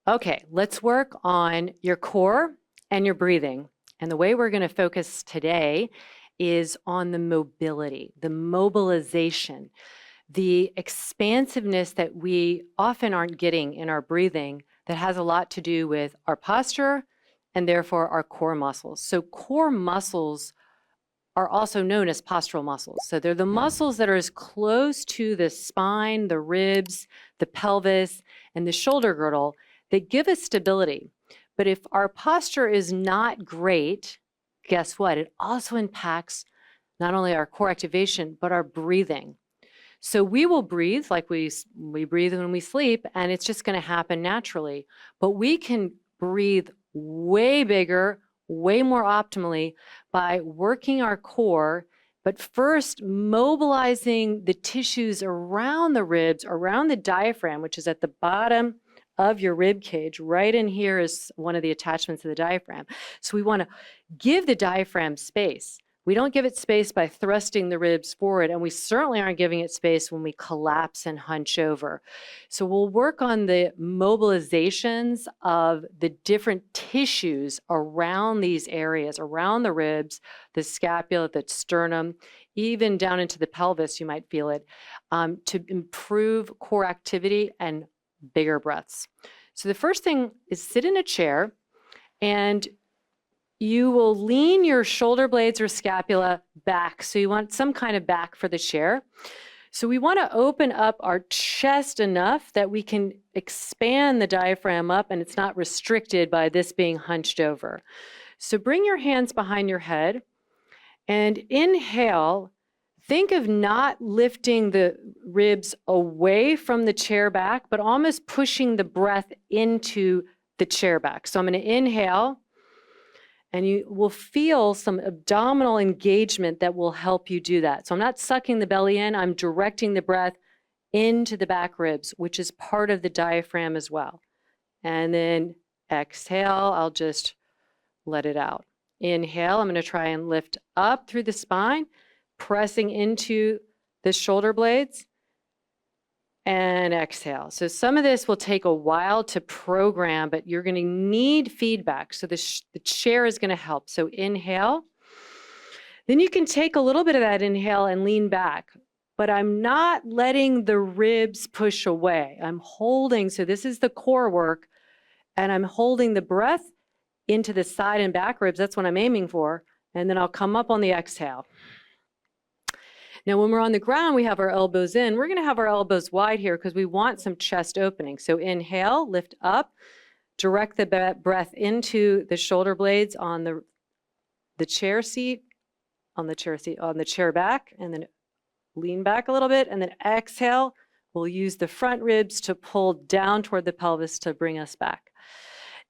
Okay, let's work on your core and your breathing. And the way we're going to focus today is on the mobility, the mobilization, the expansiveness that we often aren't getting in our breathing that has a lot to do with our posture and therefore our core muscles. So core muscles are also known as postural muscles. So they're the muscles that are as close to the spine, the ribs, the pelvis, and the shoulder girdle that give us stability. But if our posture is not great, guess what? It also impacts not only our core activation, but our breathing. So we will breathe like we breathe when we sleep, and it's just going to happen naturally. But we can breathe way bigger, way more optimally by working our core, but first mobilizing the tissues around the ribs, around the diaphragm, which is at the bottom of your rib cage. Right in here is one of the attachments of the diaphragm. So we want to give the diaphragm space. We don't give it space by thrusting the ribs forward, and we certainly aren't giving it space when we collapse and hunch over. So we'll work on the mobilizations of the different tissues around these areas, around the ribs, the scapula, the sternum, even down into the pelvis, you might feel it, to improve core activity and bigger breaths. So the first thing is sit in a chair, and you will lean your shoulder blades or scapula back. So you want some kind of back for the chair. So we want to open up our chest enough that we can expand the diaphragm up and it's not restricted by this being hunched over. So bring your hands behind your head and inhale. Think of not lifting the ribs away from the chair back, but almost pushing the breath into the chair back. So I'm going to inhale. And you will feel some abdominal engagement that will help you do that. So I'm not sucking the belly in, I'm directing the breath into the back ribs, which is part of the diaphragm as well. And then exhale, I'll just let it out. Inhale, I'm going to try and lift up through the spine, pressing into the shoulder blades. And exhale. So some of this will take a while to program, but you're going to need feedback. So the chair is going to help. So inhale. Then you can take a little bit of that inhale and lean back, but I'm not letting the ribs push away. I'm holding. So this is the core work, and I'm holding the breath into the side and back ribs. That's what I'm aiming for. And then I'll come up on the exhale. Now, when we're on the ground, we have our elbows in. We're going to have our elbows wide here because we want some chest opening. So inhale, lift up, direct the breath into the shoulder blades on the chair seat, on the chair back, and then lean back a little bit. And then exhale, we'll use the front ribs to pull down toward the pelvis to bring us back.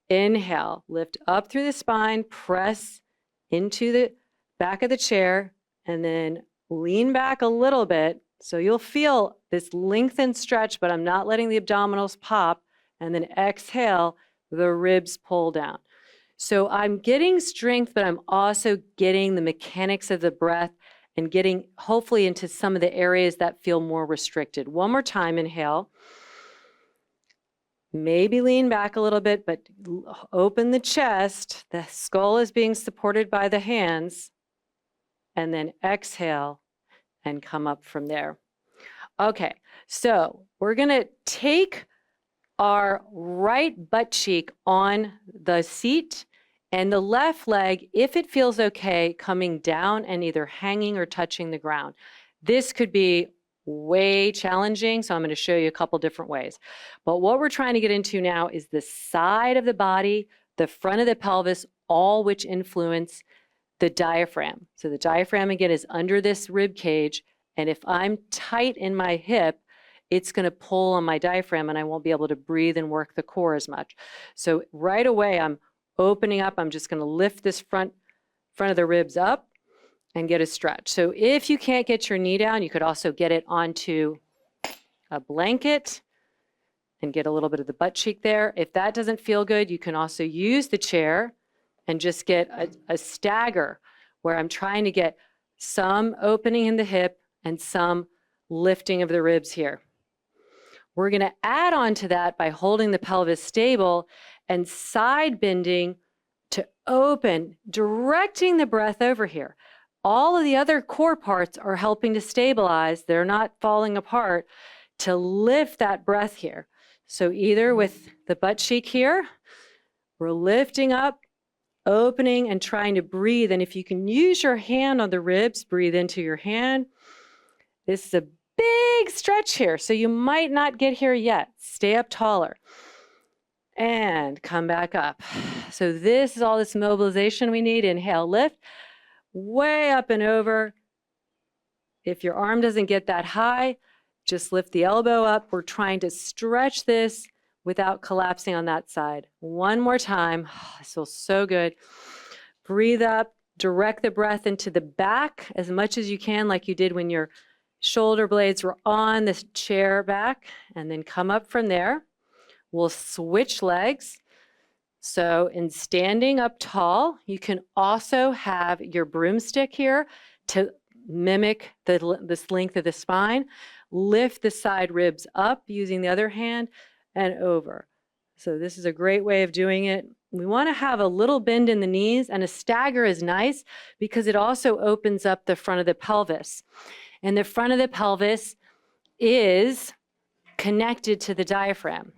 Inhale, lift up through the spine, press into the back of the chair, and then lean back a little bit. So you'll feel this lengthened stretch, but I'm not letting the abdominals pop. And then exhale, the ribs pull down. So I'm getting strength, but I'm also getting the mechanics of the breath and getting hopefully into some of the areas that feel more restricted. One more time, inhale. Maybe lean back a little bit, but open the chest. The skull is being supported by the hands. And then exhale and come up from there. Okay, so we're going to take our right butt cheek on the seat and the left leg, if it feels okay, coming down and either hanging or touching the ground. This could be way challenging, so I'm going to show you a couple different ways. But what we're trying to get into now is the side of the body, the front of the pelvis, all which influence the diaphragm. So the diaphragm, again, is under this rib cage, and if I'm tight in my hip, it's going to pull on my diaphragm and I won't be able to breathe and work the core as much. So right away, I'm opening up. I'm just going to lift this front of the ribs up and get a stretch. So if you can't get your knee down, you could also get it onto a blanket and get a little bit of the butt cheek there. If that doesn't feel good, you can also use the chair and just get a stagger where I'm trying to get some opening in the hip and some lifting of the ribs here. We're going to add on to that by holding the pelvis stable and side bending to open, directing the breath over here. All of the other core parts are helping to stabilize. They're not falling apart to lift that breath here. So either with the butt cheek here, we're lifting up, opening and trying to breathe. And if you can use your hand on the ribs, breathe into your hand. This is a big stretch here, so you might not get here yet. Stay up taller and come back up. So this is all this mobilization we need. Inhale, lift, way up and over. If your arm doesn't get that high, just lift the elbow up. We're trying to stretch this without collapsing on that side. One more time. This feels so good. Breathe up, direct the breath into the back as much as you can, like you did when your shoulder blades were on this chair back, and then come up from there. We'll switch legs. So in standing up tall, you can also have your broomstick here to mimic this length of the spine. Lift the side ribs up using the other hand and over. So this is a great way of doing it. We want to have a little bend in the knees, and a stagger is nice because it also opens up the front of the pelvis. And the front of the pelvis is connected to the diaphragm.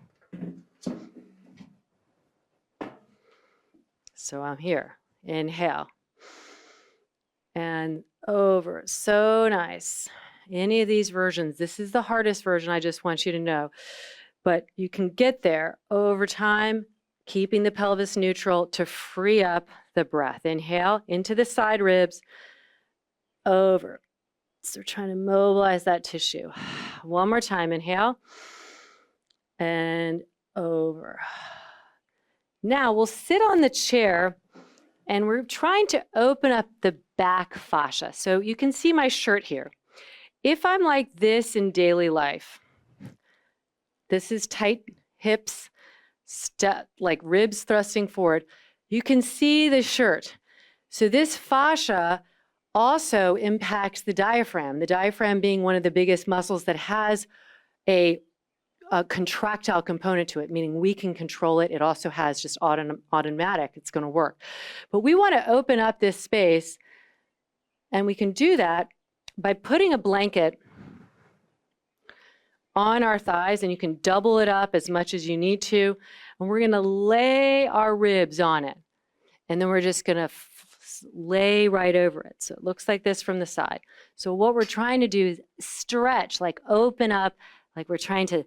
So I'm here. Inhale. And over. So nice. Any of these versions, this is the hardest version, I just want you to know. But you can get there over time, keeping the pelvis neutral to free up the breath. Inhale into the side ribs, over. So we're trying to mobilize that tissue. One more time, inhale, and over. Now we'll sit on the chair, and we're trying to open up the back fascia. So you can see my shirt here. If I'm like this in daily life, this is tight hips, like ribs thrusting forward. You can see the shirt. So this fascia also impacts the diaphragm being one of the biggest muscles that has a contractile component to it, meaning we can control it. It also has just automatic, it's going to work. But we want to open up this space, and we can do that by putting a blanket on our thighs, and you can double it up as much as you need to. And we're going to lay our ribs on it. And then we're just going to lay right over it. So it looks like this from the side. So what we're trying to do is stretch, like open up, like we're trying to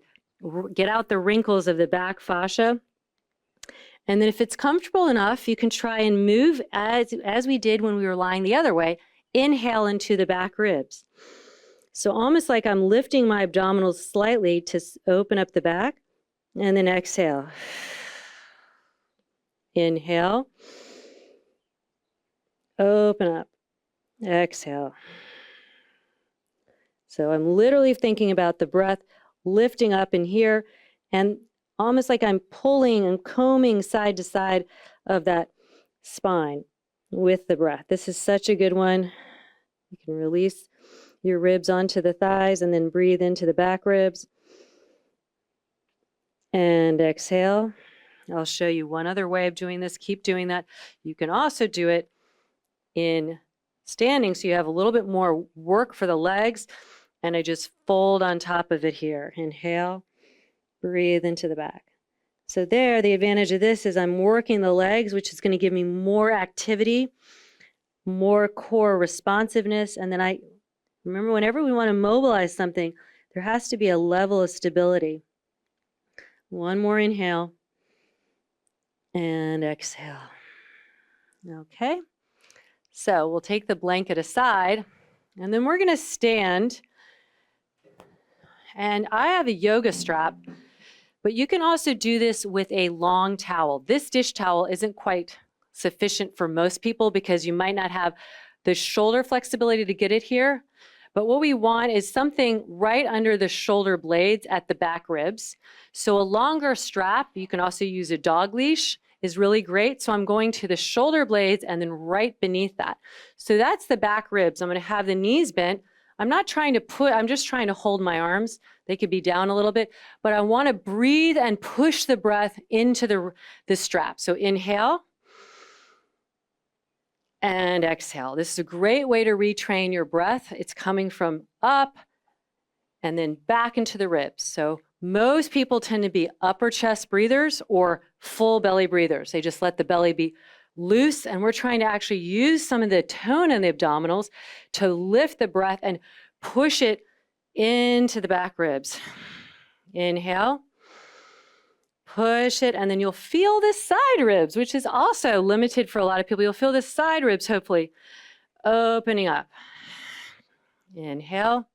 get out the wrinkles of the back fascia. And then if it's comfortable enough, you can try and move as we did when we were lying the other way. Inhale into the back ribs. So almost like I'm lifting my abdominals slightly to open up the back, and then exhale. Inhale. Open up. Exhale. So I'm literally thinking about the breath lifting up in here, and almost like I'm pulling and combing side to side of that spine with the breath. This is such a good one. You can release your ribs onto the thighs and then breathe into the back ribs. And exhale. I'll show you one other way of doing this. Keep doing that. You can also do it in standing, so you have a little bit more work for the legs. And I just fold on top of it here. Inhale, breathe into the back. So there, the advantage of this is I'm working the legs, which is going to give me more activity, more core responsiveness. And then remember, whenever we want to mobilize something, there has to be a level of stability. One more inhale and exhale. Okay, so we'll take the blanket aside, and then we're going to stand. And I have a yoga strap, but you can also do this with a long towel. This dish towel isn't quite sufficient for most people because you might not have the shoulder flexibility to get it here. But what we want is something right under the shoulder blades at the back ribs. So a longer strap, you can also use a dog leash, is really great. So I'm going to the shoulder blades and then right beneath that. So that's the back ribs. I'm going to have the knees bent. I'm not trying to put, I'm just trying to hold my arms. They could be down a little bit, but I want to breathe and push the breath into the strap. So inhale and exhale. This is a great way to retrain your breath. It's coming from up and then back into the ribs. So most people tend to be upper chest breathers or full belly breathers. They just let the belly be loose, and we're trying to actually use some of the tone in the abdominals to lift the breath and push it into the back ribs. Inhale, push it, and then you'll feel the side ribs, which is also limited for a lot of people. You'll feel the side ribs, hopefully, opening up. Inhale.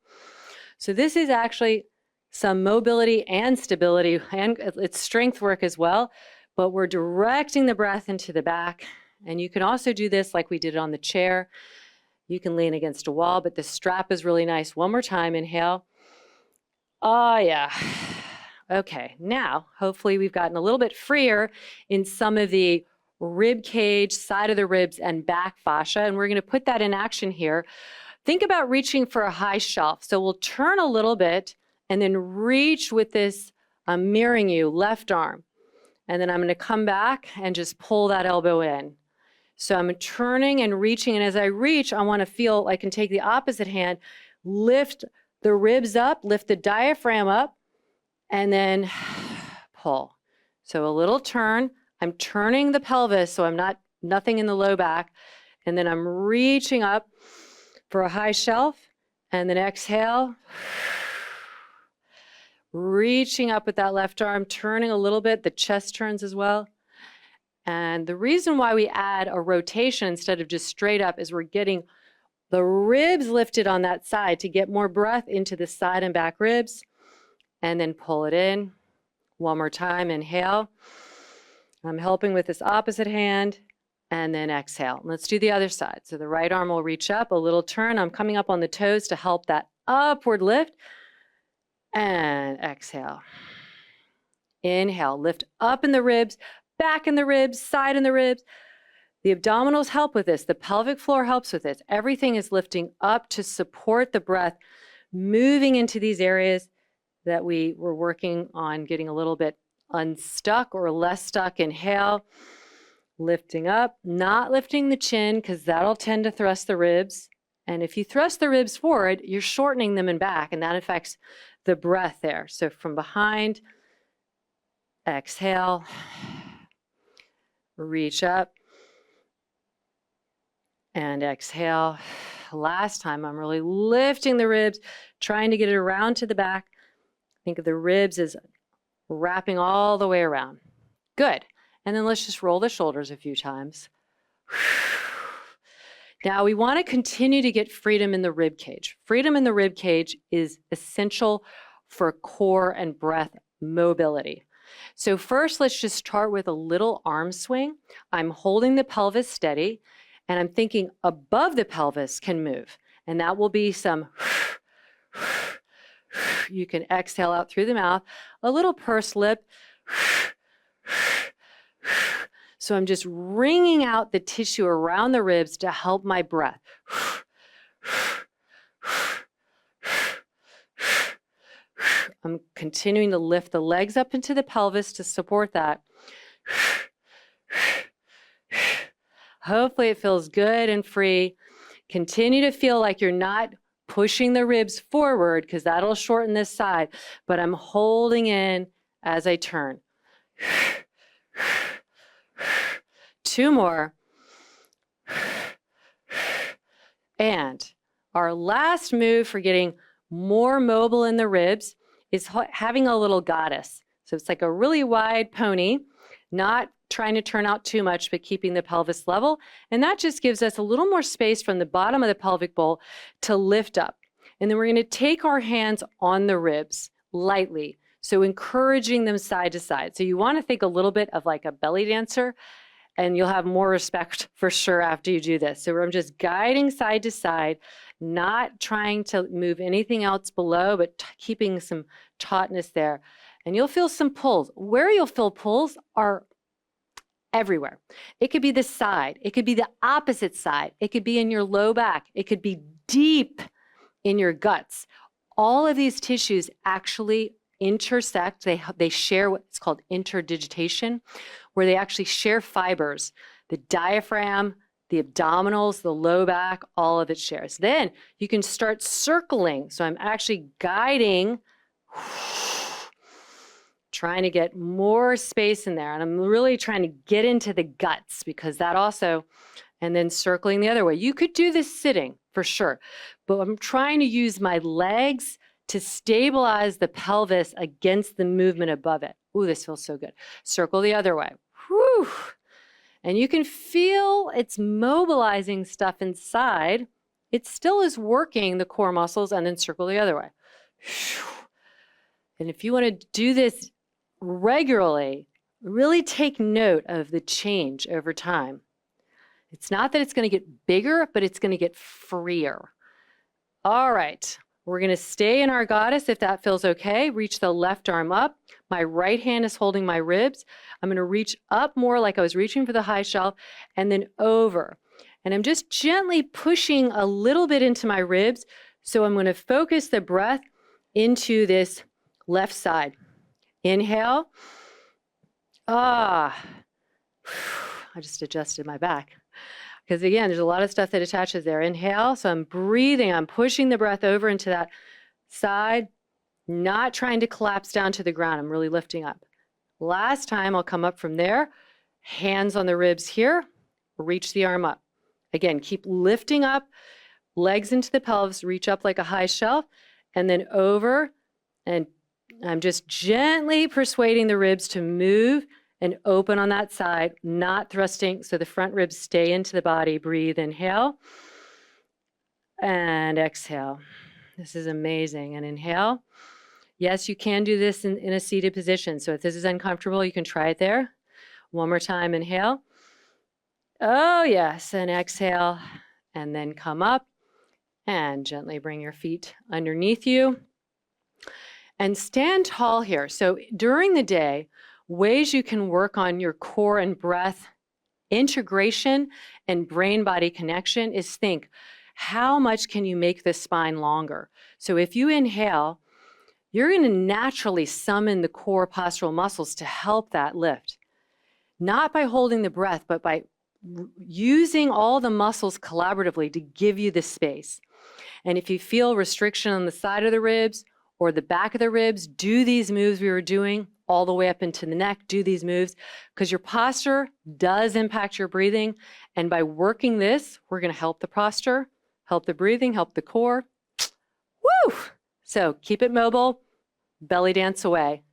So this is actually some mobility and stability, and it's strength work as well, but we're directing the breath into the back. And you can also do this like we did on the chair. You can lean against a wall, but the strap is really nice. One more time, inhale. Oh yeah. Okay, now hopefully we've gotten a little bit freer in some of the rib cage, side of the ribs, and back fascia, and we're going to put that in action here. Think about reaching for a high shelf. So we'll turn a little bit and then reach with this, I'm mirroring you, left arm. And then I'm going to come back and just pull that elbow in. So I'm turning and reaching, and as I reach, I want to feel I can take the opposite hand, lift the ribs up, lift the diaphragm up, and then pull. So a little turn. I'm turning the pelvis, so I'm nothing in the low back. And then I'm reaching up for a high shelf, and then exhale. Reaching up with that left arm, turning a little bit, the chest turns as well. And the reason why we add a rotation instead of just straight up is we're getting the ribs lifted on that side to get more breath into the side and back ribs. And then pull it in. One more time, inhale. I'm helping with this opposite hand. And then exhale. Let's do the other side. So the right arm will reach up, a little turn. I'm coming up on the toes to help that upward lift. And exhale. Inhale, lift up in the ribs, back in the ribs, side in the ribs. The abdominals help with this. The pelvic floor helps with this. Everything is lifting up to support the breath, moving into these areas that we were working on getting a little bit unstuck or less stuck. Inhale, lifting up, not lifting the chin because that'll tend to thrust the ribs. And if you thrust the ribs forward, you're shortening them in back, and that affects the breath there. So from behind, exhale, reach up, and exhale. Last time, I'm really lifting the ribs, trying to get it around to the back. Think of the ribs as wrapping all the way around. Good. And then let's just roll the shoulders a few times. Now we want to continue to get freedom in the rib cage. Freedom in the rib cage is essential for core and breath mobility. So first, let's just start with a little arm swing. I'm holding the pelvis steady, and I'm thinking above the pelvis can move. And that will be some, you can exhale out through the mouth, a little pursed lip. So I'm just wringing out the tissue around the ribs to help my breath. I'm continuing to lift the legs up into the pelvis to support that. Hopefully it feels good and free. Continue to feel like you're not pushing the ribs forward because that'll shorten this side, but I'm holding in as I turn. 2 more. And our last move for getting more mobile in the ribs is having a little goddess. So it's like a really wide pony, not trying to turn out too much, but keeping the pelvis level. And that just gives us a little more space from the bottom of the pelvic bowl to lift up. And then we're going to take our hands on the ribs lightly. So encouraging them side to side. So you want to think a little bit of like a belly dancer, and you'll have more respect for sure after you do this. So I'm just guiding side to side, not trying to move anything else below, but keeping some tautness there. And you'll feel some pulls. Where you'll feel pulls are everywhere. It could be the side. It could be the opposite side. It could be in your low back. It could be deep in your guts. All of these tissues actually intersect. They share what's called interdigitation, where they actually share fibers. The diaphragm, the abdominals, the low back, all of it shares. Then you can start circling. So I'm actually guiding, trying to get more space in there. And I'm really trying to get into the guts because that also, and then circling the other way. You could do this sitting for sure, but I'm trying to use my legs to stabilize the pelvis against the movement above it. Ooh, this feels so good. Circle the other way. Whew. And you can feel it's mobilizing stuff inside. It still is working the core muscles, and then circle the other way. And if you want to do this regularly, really take note of the change over time. It's not that it's going to get bigger, but it's going to get freer. All right. We're going to stay in our goddess if that feels okay. Reach the left arm up. My right hand is holding my ribs. I'm going to reach up more like I was reaching for the high shelf, and then over. And I'm just gently pushing a little bit into my ribs. So I'm going to focus the breath into this left side. Inhale. Ah. I just adjusted my back. Because again, there's a lot of stuff that attaches there. Inhale, so I'm breathing, I'm pushing the breath over into that side, not trying to collapse down to the ground. I'm really lifting up. Last time, I'll come up from there, hands on the ribs here, reach the arm up. Again, keep lifting up, legs into the pelvis, reach up like a high shelf, and then over, and I'm just gently persuading the ribs to move and open on that side, not thrusting, so the front ribs stay into the body. Breathe, inhale, and exhale. This is amazing. And inhale. Yes, you can do this in a seated position. So if this is uncomfortable, you can try it there. One more time, inhale. Oh, yes, and exhale. And then come up and gently bring your feet underneath you. And stand tall here. So during the day, ways you can work on your core and breath integration and brain-body connection is think, how much can you make the spine longer? So if you inhale, you're going to naturally summon the core postural muscles to help that lift. Not by holding the breath, but by using all the muscles collaboratively to give you the space. And if you feel restriction on the side of the ribs or the back of the ribs, do these moves we were doing all the way up into the neck, do these moves, because your posture does impact your breathing. And by working this, we're going to help the posture, help the breathing, help the core. Woo! So keep it mobile, belly dance away.